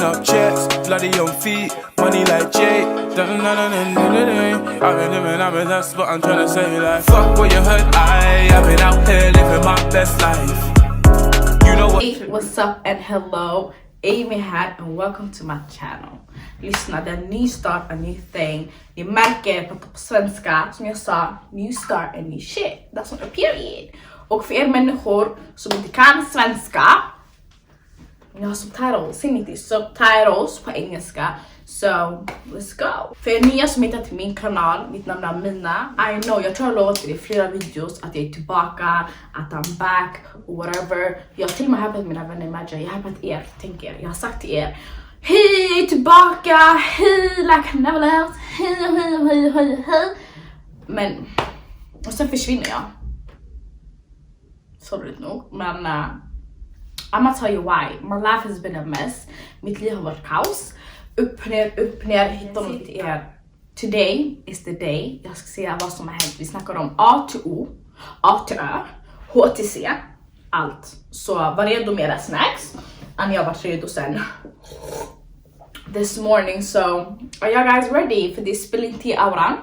Stacking up checks, bloody on feet, money like Jay. I've been living, I've been that's what I'm trying to say. Like, fuck what you heard, I've been out here living my best life. You know what? Hey, what's up and hello, Amy här and welcome to my channel. Lyssna, det är en ny start, en ny thing. Ni märker på svenska, som jag sa, new start and new shit. That's not a period. Och för er människor som inte kan svenska, jag har subtitles, ser ni inte? Subtitles på engelska. So, let's go. För er nya som hittar till min kanal, mitt namn är Mina. I know, jag tror jag lovat er i flera videos att jag är tillbaka, att I'm back, whatever. Jag har till och med häppat mina vänner i Maja, jag har häppat er, tänk er. Jag har sagt till er, hej, jag är tillbaka, hej, like never left, hej. Men, och sen försvinner jag. Sorgligt nog, men I'm gonna tell you why. My life has been a mess. Mitt liv har varit kaos. Upp ner, hittar något till er. Today is the day. Jag ska säga vad som har hänt. Vi snackar om A till O, A till Ö, H till C. Allt. Så var redo med era snacks. And jag var redo sen. This morning, so are you guys ready for this spilling tea auran?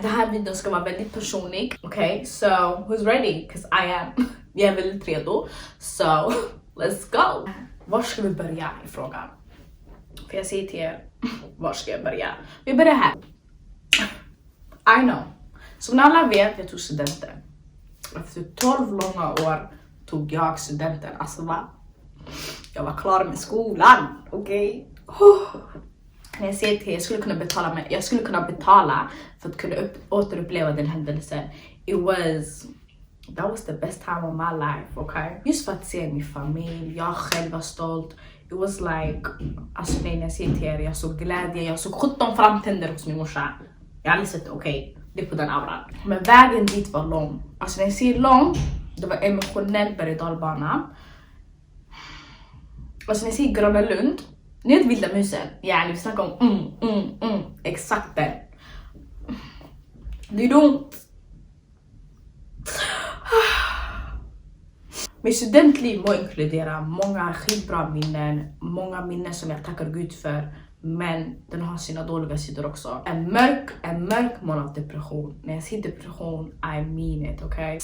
Den här videon ska vara väldigt personlig. Okay, so who's ready? Because I am. Vi är väldigt redo. So let's go. Var ska vi börja i frågan? För jag säger till er, var ska jag börja? Vi börjar här. I know. Som ni alla vet, jag tog studenten. Efter 12 långa år tog jag studenten. Alltså va? Jag var klar med skolan. Okej? När jag säger till er, jag skulle kunna betala för att kunna återuppleva den händelsen. That was the best time of my life, okay? Just för att se min familj, jag själv var stolt. It was like, alltså när jag ser till er, jag såg glädje, jag såg 17 framtänder hos min morsa. Jag har aldrig sett det, okej? Det är på den auran. Men vägen dit var lång. Alltså när jag säger lång, det var emotionell berg- och dalbana. Alltså när jag säger Gröna Lund, ni vet Vilda musen? Ja, vi snackar om exakt den. Det är ont. Mitt studentliv må inkludera många skitbra minnen, många minnen som jag tackar Gud för, men den har sina dåliga sidor också. En mörk mån av depression. När jag säger depression, I mean it, okay?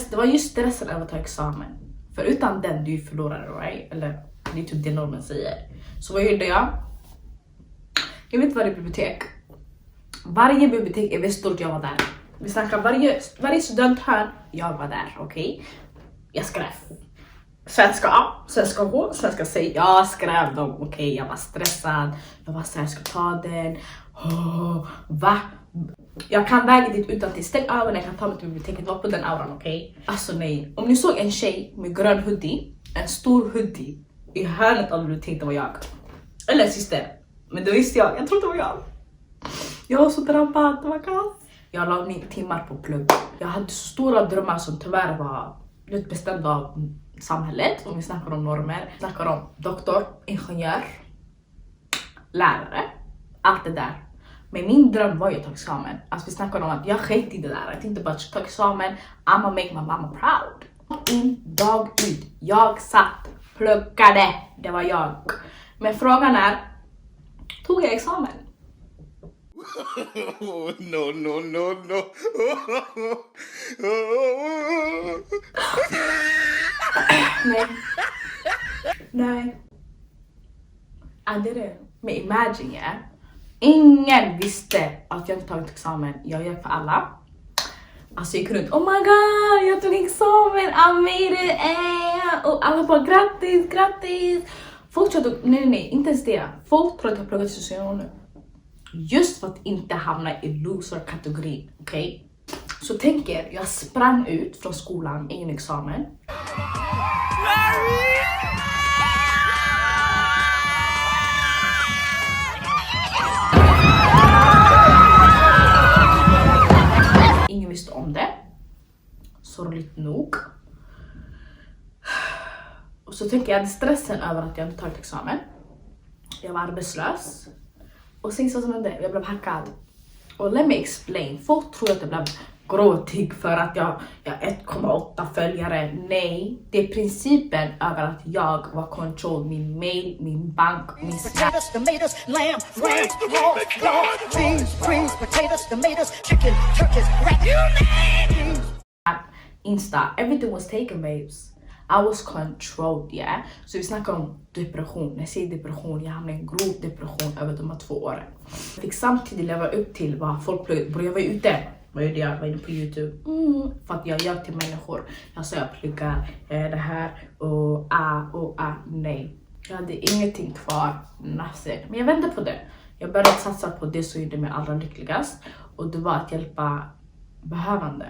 Det var just stressen över att ta examen. För utan den, du förlorade, right? Eller det är typ det normen säger. Så vad gjorde jag? Jag vet varje bibliotek. Varje bibliotek i Västerort, jag var där. Vi snackar varje studenthörn, jag var där, okej? Jag skrev svenska A, svenska H, svenska C. Jag skrev dem, okej? Jag var stressad. Jag var såhär, jag ska ta den. Va? Jag kan vägen dit utan till. Stäng ögonen, jag kan ta mig till biblioteket. Var på den auran, okej? Alltså nej. Om ni såg en tjej med grön hoodie, en stor hoodie i hörnet av biblioteket, det var jag. Eller en syster. Men det visste jag trodde det var jag. Jag var så drabbad, det var kaos. Jag la ner timmar på plugg. Jag hade så stora drömmar som tyvärr var bestämda av samhället. Om vi snackar om normer. Vi snackar om doktor, ingenjör, lärare. Allt det där. Men min dröm var ju att ta examen. Alltså vi snackar om att jag skit i det där. Jag tänkte bara ta examen. I'ma make my mama proud. Dag ut. Jag satt, pluggade. Det var jag. Men frågan är, tog jag examen? No. Nej. I didn't. Men imagine, yeah. Ingen visste att jag inte tagit examen. Jag gick för alla. Alltså jag gick runt, oh my god, jag tog examen, I made it, och alla bara grattis. Folk trodde, nej, inte ens det. Folk trodde att jag pluggade social nu. Just för att inte hamna i loser-kategorin, okej? Så tänk er, jag sprang ut från skolan, ingen examen. Ingen visste om det. Sorgligt nog. Och så tänker jag, stressen över att jag inte tagit examen. Jag var arbetslös. Och sen så som hände, jag blev hackad. Och let me explain. Folk tror att jag blev gråtig för att jag 1,8 följare. Nej, det är principen över att jag var control min mail, min bank, min Potatoes, tomatoes, lamb, ram, raw, beans, greens, potatoes, tomatoes, chicken, turkeys, rat. Insta. Everything was taken, babes. I was controlled, yeah. Så vi snackar om depression. När jag säger depression, jag hamnade i en grov depression över de här 2 åren. Jag fick samtidigt leva upp till vad folk pluggade. Jag var ute. Vad gjorde jag? Jag var inne på YouTube. För att jag gör till människor. Jag sa jag pluggar det här och nej. Jag hade ingenting kvar. Nothing. Men jag vände på det. Jag började satsa på det som gjorde mig allra lyckligast. Och det var att hjälpa behövande.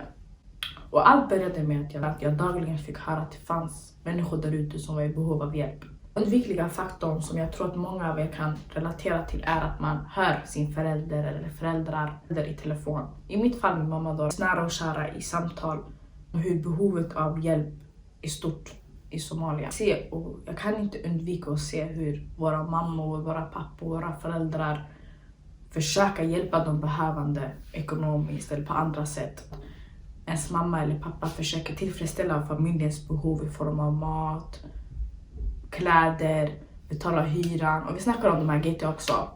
Och allt började med att jag dagligen fick höra att det fanns människor där ute som var i behov av hjälp. Den viktiga faktorn som jag tror att många av er kan relatera till är att man hör sin förälder eller föräldrar i telefon. I mitt fall min mamma då, nära och kära i samtal om hur behovet av hjälp är stort i Somalia. Jag kan inte undvika att se hur våra mammor, våra pappor, våra föräldrar försöker hjälpa de behövande ekonomiskt eller på andra sätt. Ens mamma eller pappa försöker tillfredsställa familjens behov i form av mat, kläder, betala hyran. Och vi snackar om de här GT också.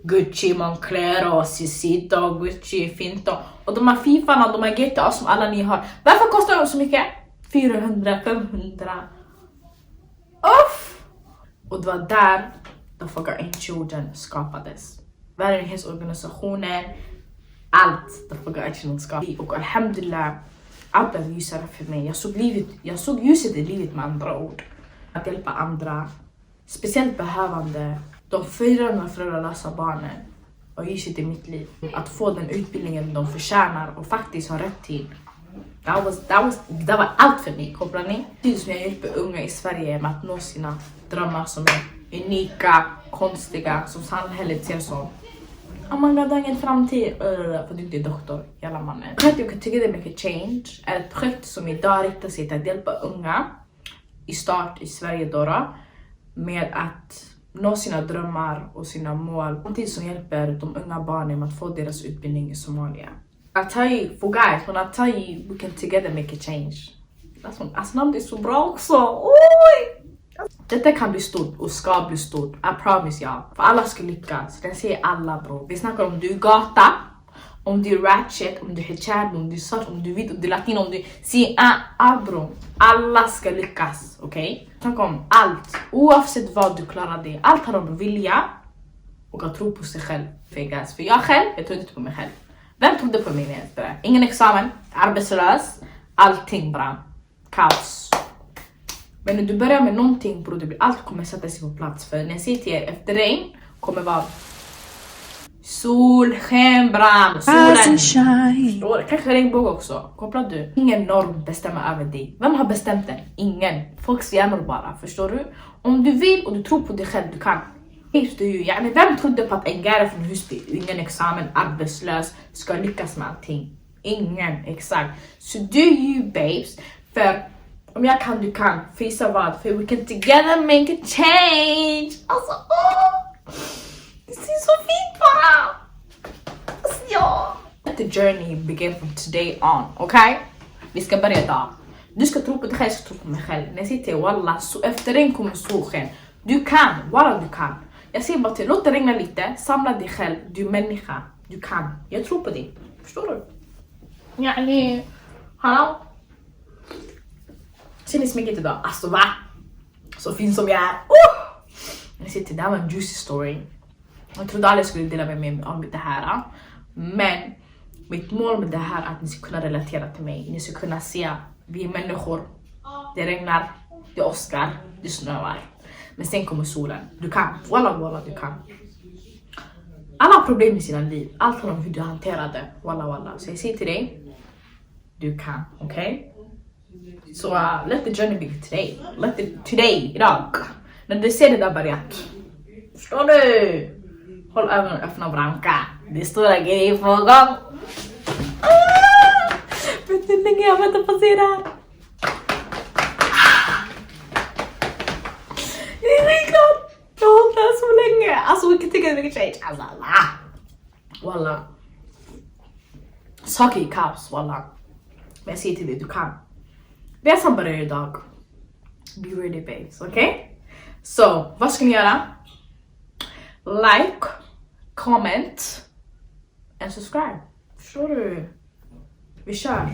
Gucci, Moncler, Sisito, Gucci, Finto. Och de här fifarna, de här GTA som alla ni har. Varför kostar de så mycket? 400, 500. Uff! Och det var där The Forgotten Children skapades. Välgörenhetsorganisationen. Allt The Forgotten Children skapades. Och alhamdulillah, allt blev ljusare för mig. Jag såg ljuset i livet med andra ord. Att hjälpa andra, speciellt behövande, de föräldralösa barnen och ljuset i mitt liv. Att få den utbildningen de förtjänar och faktiskt har rätt till. Det var allt för mig, kopplar ni? Det som jag hjälper unga i Sverige med att nå sina drömmar som är unika, konstiga, som samhället ser som. Man har ingen framtid för du inte är doktor, jävla mannen. Projektet Together Make a Change är ett projekt som idag riktar sig till att hjälpa unga i start i Sverige då, med att nå sina drömmar och sina mål. Samtidigt som hjälper de unga barnen med att få deras utbildning i Somalia. For guys, when I tell you we can together make a change. Alltså namnet är så bra också. Oj! Detta kan bli stort och ska bli stort. I promise y'all. För alla ska lyckas. Den säger alla bro. Vi snackar om du är gata, om du är ratchet, om du är hijab, om du är svart, om du är vit, om du är latin, om du är bro. Alla ska lyckas, okej? Snacka om allt. Oavsett vad du klarar det. Allt har om vilja och att tro på sig själv. För jag själv, jag trodde inte på mig själv. Vem trodde på mig när jag spelade? Ingen examen, arbetslös, allting bra. Kaos. Men när du börjar med någonting bro, allt kommer sätta sig på plats. För när jag säger till er, efter regn kommer vara solsken bram. Solen. Kanske regnbåge också. Kopplar du? Ingen norm bestämmer över dig. Vem har bestämt den? Ingen. Folks hjärnor bara. Förstår du? Om du vill och du tror på dig själv, du kan. Vem trodde på att en gärna från Husby, ingen examen, arbetslös, ska lyckas med allting? Ingen, exakt. Så do you babes. För om jag kan, du kan. För vad? För we can together make a change. Alltså, det ser så fint bara. Alltså, ja. Let the journey begin from today on, okay? Vi ska börja idag. Du ska tro på dig själv, jag ska tro på mig själv. När jag säger till wallah, så efter regn kommer solsken. Du kan, wallah du kan. Jag säger bara till, låt det regna lite. Samla dig själv, du är människa. Du kan, jag tror på dig. Förstår du? Yani, hallå? Ser ni sminket idag? Alltså va? Så fin som jag är. Jag säger till, det här var en juicy story. Jag trodde aldrig jag skulle dela med mig om det här. Men mitt mål med det här är att ni ska kunna relatera till mig. Ni ska kunna se, vi är människor. Det regnar, det åskar, det snöar. Men sen kommer solen. Du kan, wallah du kan. Alla har problem i sina liv. Allt handlar om hur du hanterar det. Wallah. Så jag säger till dig, du kan, okej? Så let the journey begin today. Today, idag. När du ser det där börjat. Förstår du? Håll ögonen öppna och branka. Det är stora grejer på gång. Vet du hur länge jag väntar på att se det här? Det är skitklart. Jag har hållit det så länge. Alltså, we can take a change. Alltså, wallah. saker i kaos walla. Men jag säger till dig, du kan. Resan börjar idag. Be ready babes, okay? Så, vad ska ni göra? Like, comment and subscribe. Förstår du? Vi kör.